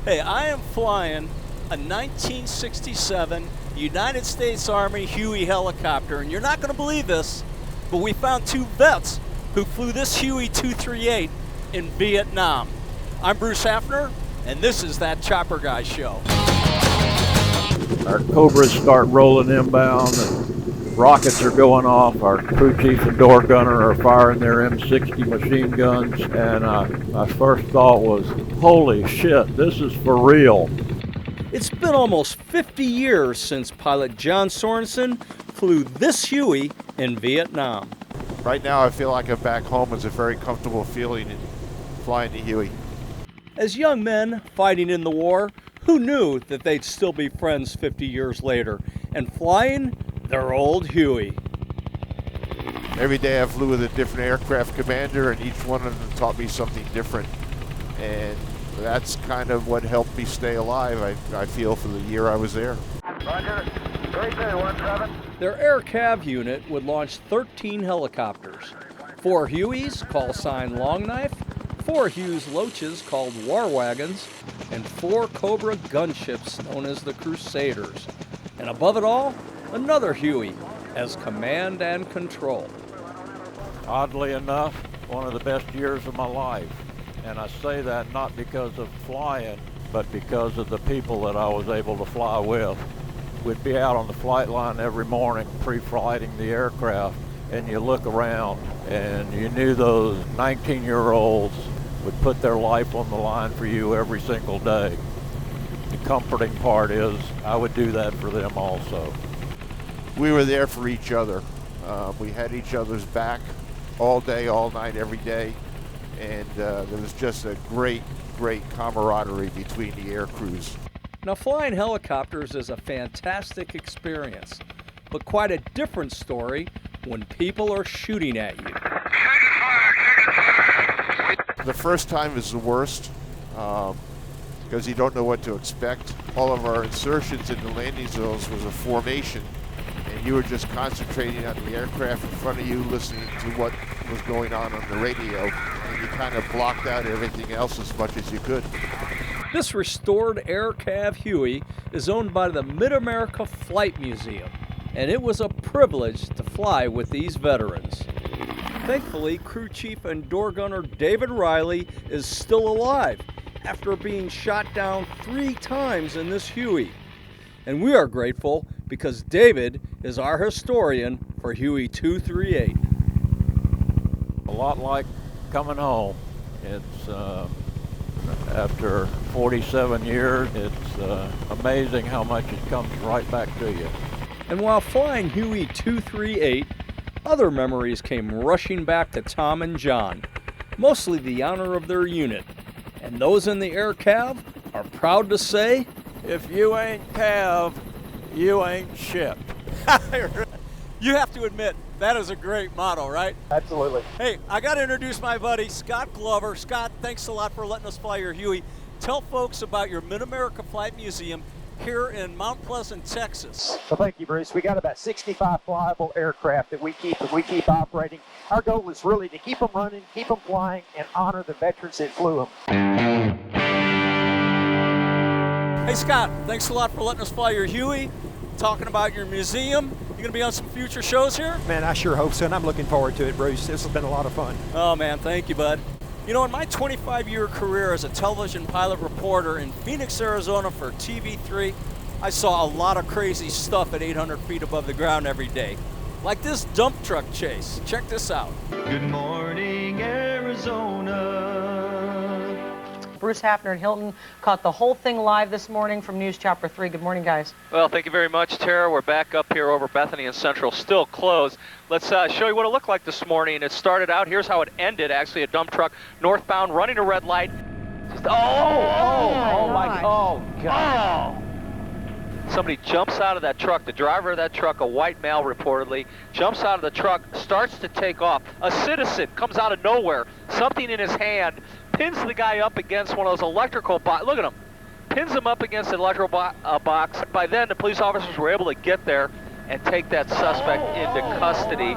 Hey, I am flying a 1967 United States Army Huey helicopter, and you're not going to believe this, but we found two vets who flew this Huey 238 in Vietnam. I'm Bruce Hafner, and this is That Chopper Guy Show. Our Cobras start rolling inbound, and rockets are going off. Our crew chief and door gunner are firing their M60 machine guns, and my first thought was, holy shit, this is for real. It's been almost 50 years since pilot John Sorensen flew this Huey in Vietnam. Right now I feel like I'm back home. It's a very comfortable feeling in flying the Huey. As young men fighting in the war, who knew that they'd still be friends 50 years later and flying their old Huey? Every day I flew with a different aircraft commander, and each one of them taught me something different. And that's kind of what helped me stay alive, I feel, for the year I was there. Roger. 3217. Their air cav unit would launch 13 helicopters, 4 Hueys, call sign Long Knife, 4 Hughes Loaches called War Wagons, and 4 Cobra gunships known as the Crusaders. And above it all, another Huey as command and control. Oddly enough, one of the best years of my life. And I say that not because of flying, but because of the people that I was able to fly with. We'd be out on the flight line every morning, pre-flighting the aircraft, and you look around and you knew those 19-year-olds would put their life on the line for you every single day. The comforting part is I would do that for them also. We were there for each other. We had each other's back all day, all night, every day. And there was just a great camaraderie between the air crews. Now, flying helicopters is a fantastic experience, but quite a different story when people are shooting at you. The first time is the worst because you don't know what to expect. All of our insertions into landing zones was a formation, and you were just concentrating on the aircraft in front of you, listening to what was going on the radio, and you kind of blocked out everything else as much as you could. This restored air cav Huey is owned by the Mid-America Flight Museum, and it was a privilege to fly with these veterans. Thankfully, crew chief and door gunner David Riley is still alive after being shot down 3 times in this Huey. And we are grateful because David is our historian for Huey 238. A lot like coming home. It's after 47 years, it's amazing how much it comes right back to you. And while flying Huey 238, other memories came rushing back to Tom and John, mostly the honor of their unit. And those in the air cav are proud to say, If you ain't cav, you ain't shit. you have to admit, that is a great motto, right? Absolutely. Hey, I got to introduce my buddy, Scott Glover. Scott, thanks a lot for letting us fly your Huey. Tell folks about your Mid-America Flight Museum here in Mount Pleasant, Texas. Well, thank you, Bruce. We got about 65 flyable aircraft that we keep operating. Our goal is really to keep them running, keep them flying, and honor the veterans that flew them. Hey, Scott, thanks a lot for letting us fly your Huey, talking about your museum. You gonna be on some future shows here? Man, I sure hope so, and I'm looking forward to it, Bruce. This has been a lot of fun. Oh man, thank you, bud. You know, in my 25-year career as a television pilot reporter in Phoenix, Arizona for TV3, I saw a lot of crazy stuff at 800 feet above the ground every day. Like this dump truck chase. Check this out. Good morning, Arizona. Bruce Hafner and Hilton caught the whole thing live this morning from News Chopper 3. Good morning, guys. Well, thank you very much, Tara. We're back up here over Bethany and Central, still closed. Let's show you what it looked like this morning. It started out, here's how it ended, actually, a dump truck northbound running a red light. Just, oh, God. Somebody jumps out of that truck, the driver of that truck, a white male reportedly, jumps out of the truck, starts to take off. A citizen comes out of nowhere, something in his hand, pins the guy up against one of those electrical boxes. Look at him. Pins him up against the electrical box. By then, the police officers were able to get there and take that suspect into custody.